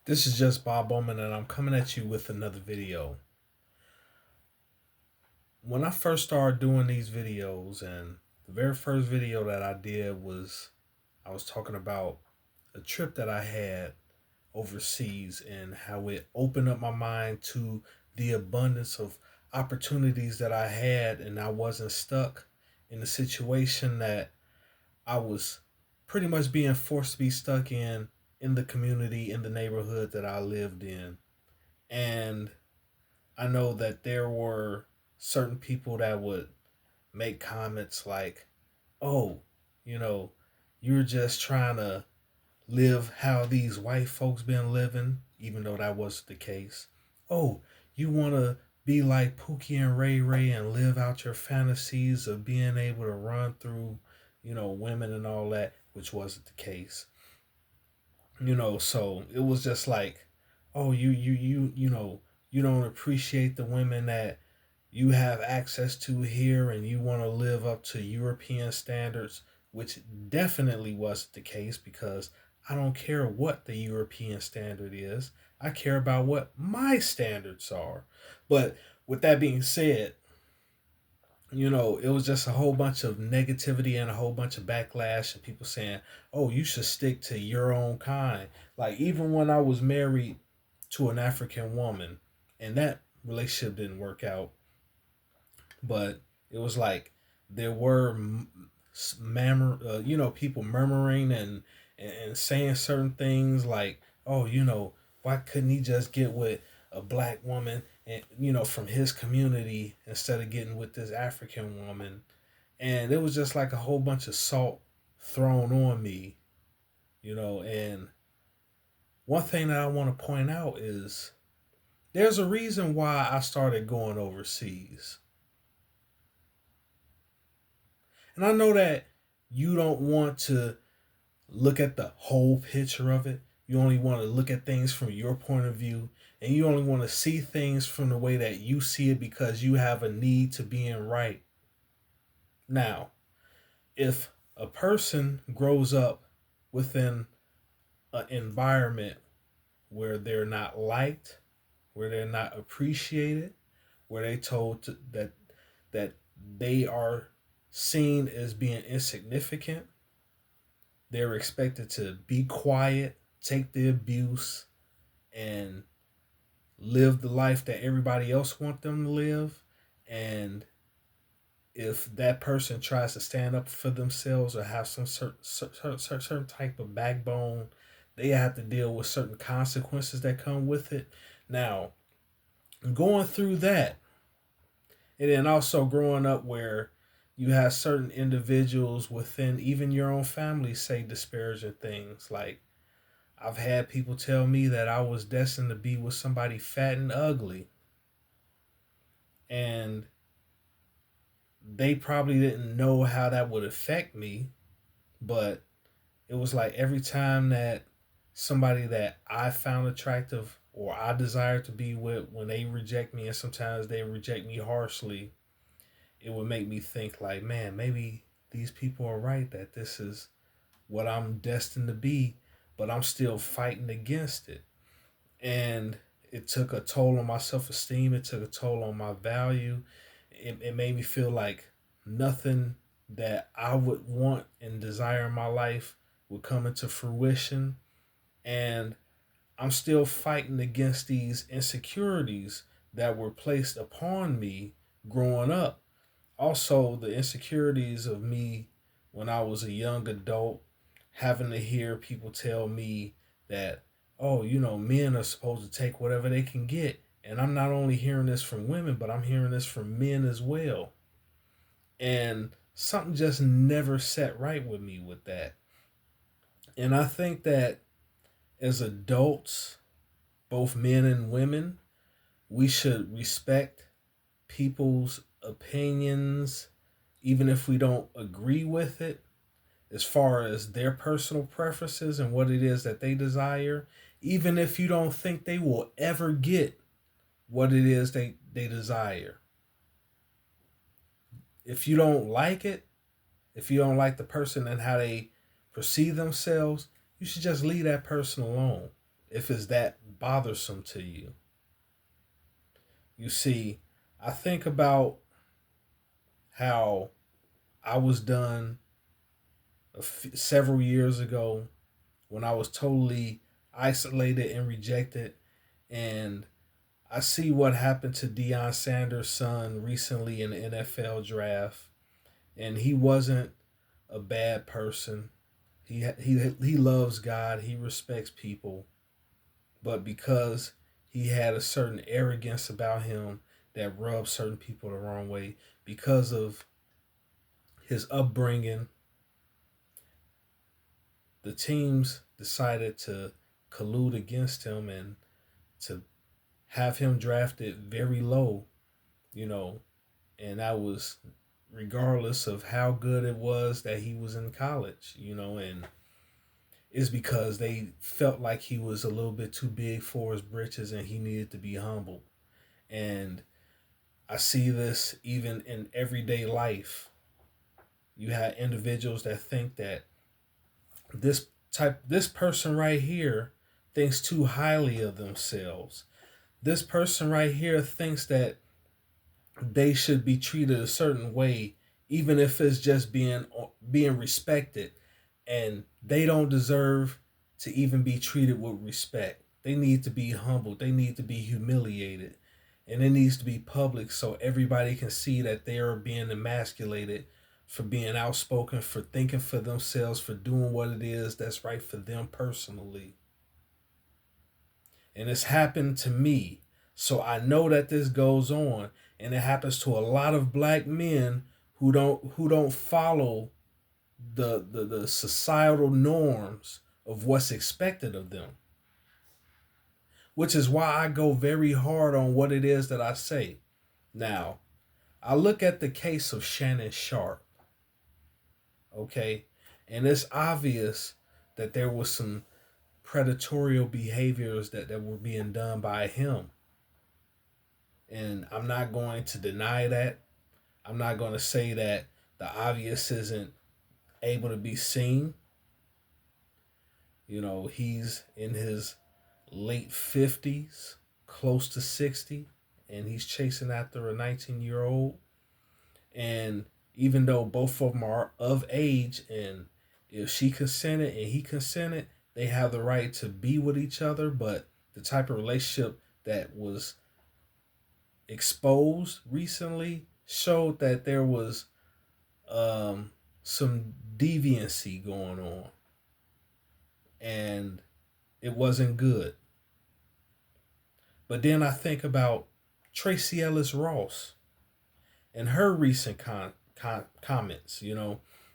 This is just Bob Bowman, and I'm coming at you with another video. When I first started doing these videos, and the very first video that I did was I was talking about a trip that I had overseas and how it opened up my mind to the abundance of opportunities that I had, and I wasn't stuck in the situation that I was pretty much being forced to be stuck in the community, in the neighborhood that I lived in. And I know that there were certain people that would make comments like, oh, you know, you're just trying to live how these white folks been living, even though that wasn't the case. Oh, you want to be like Pookie and Ray Ray and live out your fantasies of being able to run through, women and all that, which wasn't the case. So it was just like, oh, you don't appreciate the women that you have access to here, and you want to live up to European standards, which definitely wasn't the case, because I don't care what the European standard is. I care about what my standards are. But with that being said, it was just a whole bunch of negativity and a whole bunch of backlash, and people saying, oh, you should stick to your own kind. Like, even when I was married to an African woman, and that relationship didn't work out, but it was like there were people murmuring and saying certain things like, oh, why couldn't he just get with a black woman, and from his community, instead of getting with this African woman. And it was just like a whole bunch of salt thrown on me. And one thing that I want to point out is there's a reason why I started going overseas. And I know that you don't want to look at the whole picture of it. You only want to look at things from your point of view, and you only want to see things from the way that you see it, because you have a need to being right. Now, if a person grows up within an environment where they're not liked, where they're not appreciated, where they told that they are seen as being insignificant, they're expected to be quiet, take the abuse, and live the life that everybody else wants them to live. And if that person tries to stand up for themselves or have some certain type of backbone, they have to deal with certain consequences that come with it. Now, going through that, and then also growing up where you have certain individuals within even your own family say disparaging things. Like, I've had people tell me that I was destined to be with somebody fat and ugly, and they probably didn't know how that would affect me. But it was like every time that somebody that I found attractive or I desired to be with, when they reject me, and sometimes they reject me harshly, it would make me think like, man, maybe these people are right, that this is what I'm destined to be, but I'm still fighting against it. And it took a toll on my self esteem. It took a toll on my value. It made me feel like nothing that I would want and desire in my life would come into fruition. And I'm still fighting against these insecurities that were placed upon me growing up. Also, the insecurities of me when I was a young adult, having to hear people tell me that, oh, men are supposed to take whatever they can get. And I'm not only hearing this from women, but I'm hearing this from men as well. And something just never set right with me with that. And I think that as adults, both men and women, we should respect people's opinions, even if we don't agree with it, as far as their personal preferences and what it is that they desire, even if you don't think they will ever get what it is they desire. If you don't like it, if you don't like the person and how they perceive themselves, you should just leave that person alone. if it's that bothersome to you. You see, I think about how I was done several years ago when I was totally isolated and rejected. And I see what happened to Deion Sanders' son recently in the NFL draft. And he wasn't a bad person. He loves God. He respects people. But because he had a certain arrogance about him that rubbed certain people the wrong way, because of his upbringing, the teams decided to collude against him and to have him drafted very low, you know, and that was regardless of how good it was that he was in college, and it's because they felt like he was a little bit too big for his britches and he needed to be humbled. And I see this even in everyday life. You have individuals that think that this person right here thinks too highly of themselves. This person right here thinks that they should be treated a certain way, even if it's just being respected, and they don't deserve to even be treated with respect. They need to be humbled. They need to be humiliated, and it needs to be public so everybody can see that they are being emasculated for being outspoken, for thinking for themselves, for doing what it is that's right for them personally. And it's happened to me. So I know that this goes on, and it happens to a lot of black men who don't follow the societal norms of what's expected of them. Which is why I go very hard on what it is that I say. Now, I look at the case of Shannon Sharpe, okay? And it's obvious that there was some predatory behaviors that were being done by him. And I'm not going to deny that. I'm not going to say that the obvious isn't able to be seen. He's in his late 50s, close to 60, and he's chasing after a 19-year-old. And even though both of them are of age, and if she consented and he consented, they have the right to be with each other. But the type of relationship that was exposed recently showed that there was some deviancy going on, and it wasn't good. But then I think about Tracy Ellis Ross and her recent comments,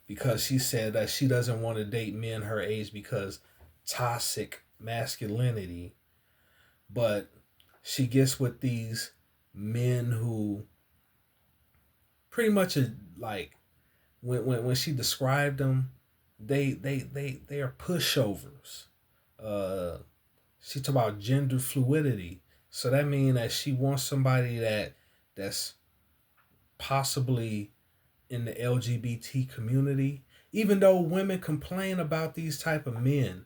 because she said that she doesn't want to date men her age because toxic masculinity. But she gets with these men who pretty much are like, when she described them, they are pushovers. She talked about gender fluidity, so that means that she wants somebody that's possibly in the LGBT community. Even though women complain about these type of men,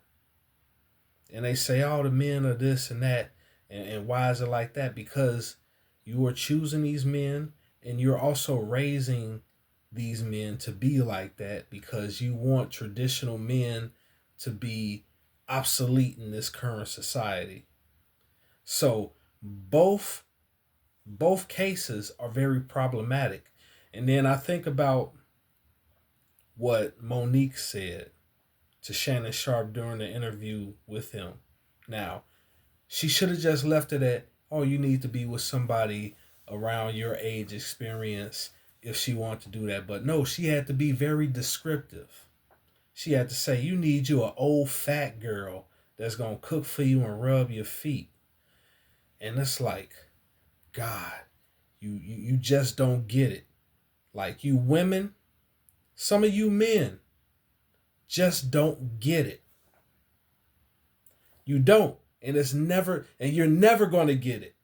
and they say, "Oh, the men are this and that," and why is it like that? Because you are choosing these men, and you're also raising these men to be like that because you want traditional men to be obsolete in this current society. So both cases are very problematic. And then I think about what Monique said to Shannon Sharpe during the interview with him. Now, she should have just left it at, "Oh, you need to be with somebody around your age experience," if she wanted to do that. But no, she had to be very descriptive. She had to say, "You need you an old fat girl that's going to cook for you and rub your feet." And it's like, God, you just don't get it. Like, you women, some of you men just don't get it. You don't. And you're never going to get it.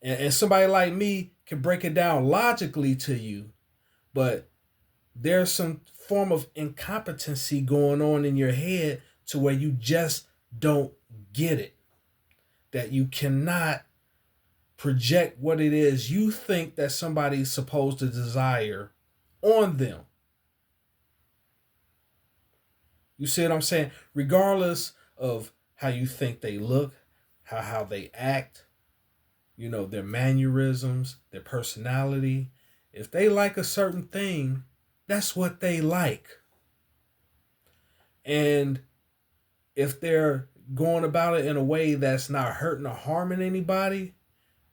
And somebody like me can break it down logically to you, but there's some form of incompetency going on in your head to where you just don't get it. That you cannot project what it is you think that somebody's supposed to desire on them. You see what I'm saying? Regardless of how you think they look, how they act, their mannerisms, their personality. If they like a certain thing, that's what they like. And if they're going about it in a way that's not hurting or harming anybody,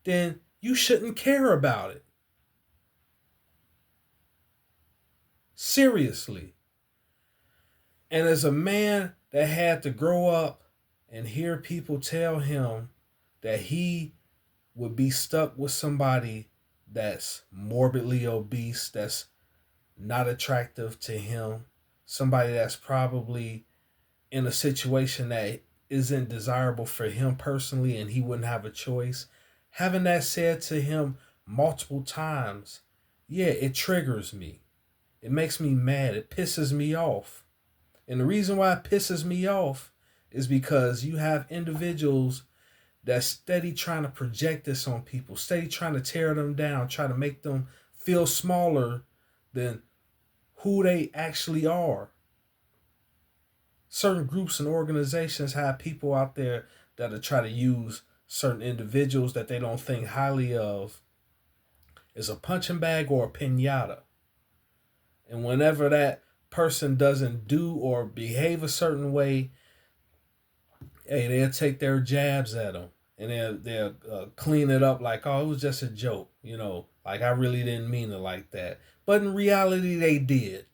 then you shouldn't care about it. Seriously. And as a man that had to grow up and hear people tell him that he would be stuck with somebody that's morbidly obese, that's not attractive to him, somebody that's probably in a situation that isn't desirable for him personally and he wouldn't have a choice. Having that said to him multiple times, yeah, it triggers me. It makes me mad. It pisses me off. And the reason why it pisses me off is because you have individuals that's steady trying to project this on people, steady trying to tear them down, try to make them feel smaller than who they actually are. Certain groups and organizations have people out there that try to use certain individuals that they don't think highly of as a punching bag or a pinata. And whenever that person doesn't do or behave a certain way, hey, they'll take their jabs at them and they'll clean it up like, oh, it was just a joke, like I really didn't mean it like that. But in reality, they did.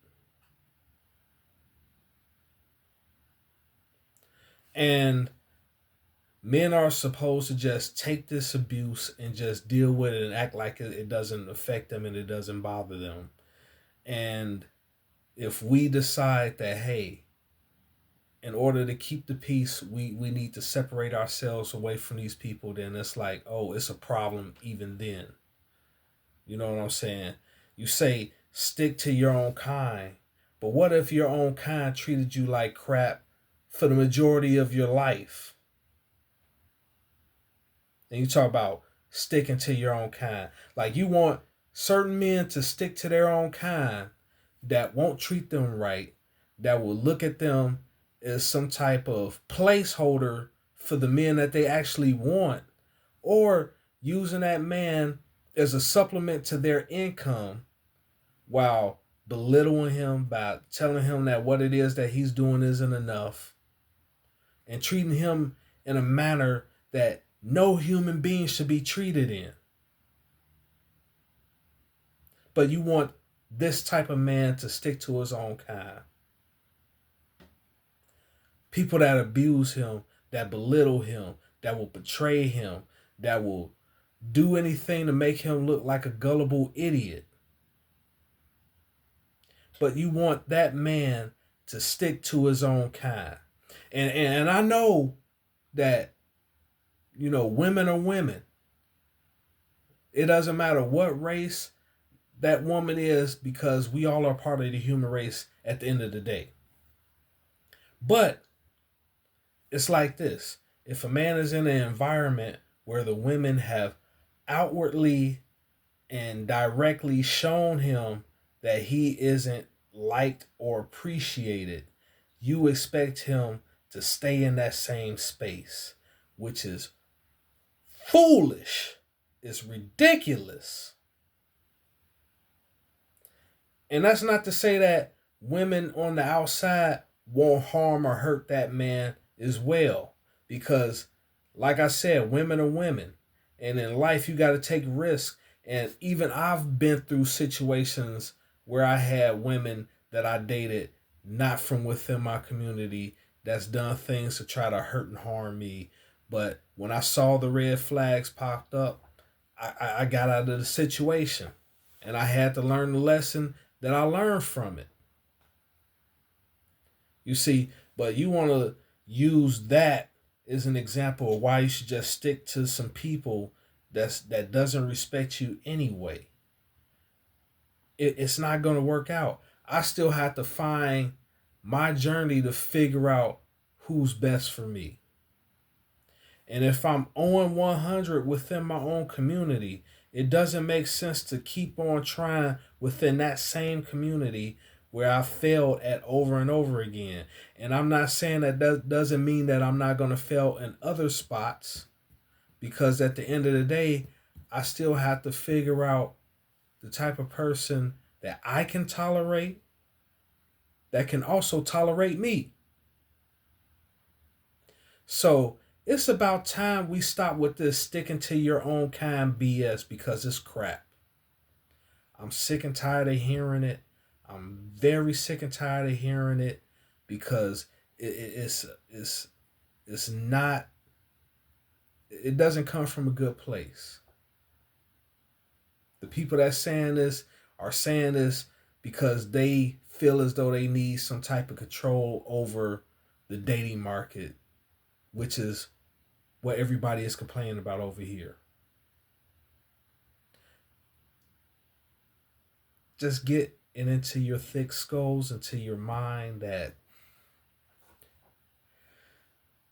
And men are supposed to just take this abuse and just deal with it and act like it doesn't affect them and it doesn't bother them. And if we decide that, hey, in order to keep the peace, we need to separate ourselves away from these people, then it's like, oh, it's a problem even then. You know what I'm saying? You say stick to your own kind, but what if your own kind treated you like crap for the majority of your life? And you talk about sticking to your own kind. Like you want certain men to stick to their own kind that won't treat them right, that will look at them as some type of placeholder for the men that they actually want, or using that man as a supplement to their income while belittling him by telling him that what it is that he's doing isn't enough and treating him in a manner that no human being should be treated in. But you want this type of man to stick to his own kind. People that abuse him, that belittle him, that will betray him, that will do anything to make him look like a gullible idiot. But you want that man to stick to his own kind. And I know that, women are women. It doesn't matter what race that woman is because we all are part of the human race at the end of the day. But it's like this. If a man is in an environment where the women have outwardly and directly shown him that he isn't liked or appreciated, you expect him to stay in that same space, which is foolish. It's ridiculous. And that's not to say that women on the outside won't harm or hurt that man as well. Because, like I said, women are women. And in life, you got to take risks. And even I've been through situations where I had women that I dated not from within my community that's done things to try to hurt and harm me. But when I saw the red flags popped up, I got out of the situation. And I had to learn the lesson that I learned from it. You see, but you want to use that as an example of why you should just stick to some people that doesn't respect you anyway. It's not going to work out. I still have to find my journey to figure out who's best for me. And if I'm on 100 within my own community, it doesn't make sense to keep on trying within that same community where I failed at over and over again. And I'm not saying that doesn't mean that I'm not going to fail in other spots, because at the end of the day, I still have to figure out the type of person that I can tolerate that can also tolerate me. So it's about time we stop with this sticking to your own kind BS, because it's crap. I'm sick and tired of hearing it. I'm very sick and tired of hearing it, because it's not, it doesn't come from a good place. The people that saying this are saying this because they feel as though they need some type of control over the dating market, which is what everybody is complaining about over here. Just get it into your thick skulls, into your mind, that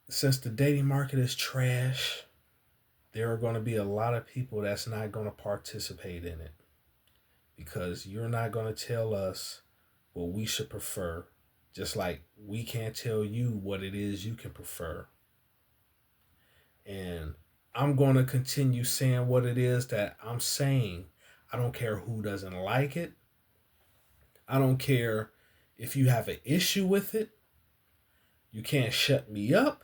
since the dating market is trash, there are going to be a lot of people that's not going to participate in it, because you're not going to tell us what we should prefer, just like we can't tell you what it is you can prefer. And I'm going to continue saying what it is that I'm saying. I don't care who doesn't like it. I don't care if you have an issue with it. You can't shut me up,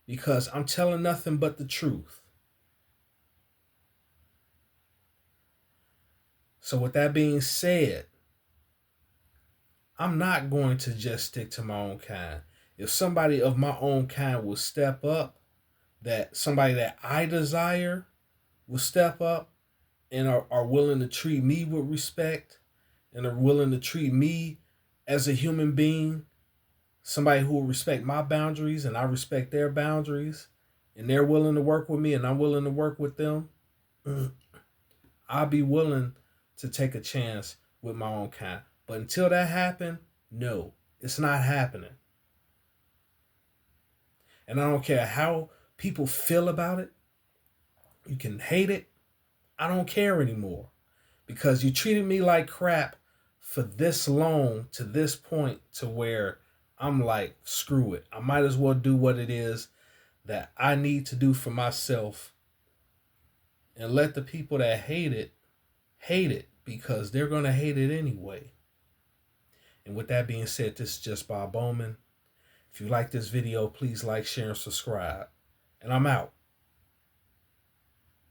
because I'm telling nothing but the truth. So, with that being said, I'm not going to just stick to my own kind. If somebody of my own kind will step up, that somebody that I desire will step up and are willing to treat me with respect, and are willing to treat me as a human being, somebody who will respect my boundaries and I respect their boundaries, and they're willing to work with me and I'm willing to work with them, I'll be willing to take a chance with my own kind. But until that happens, no, it's not happening. And I don't care how people feel about it. You can hate it. I don't care anymore, because you treated me like crap for this long, to this point, to where I'm like, screw it. I might as well do what it is that I need to do for myself, and let the people that hate it, because they're going to hate it anyway. And with that being said, this is just Bob Bowman. If you like this video, please like, share, and subscribe. And I'm out.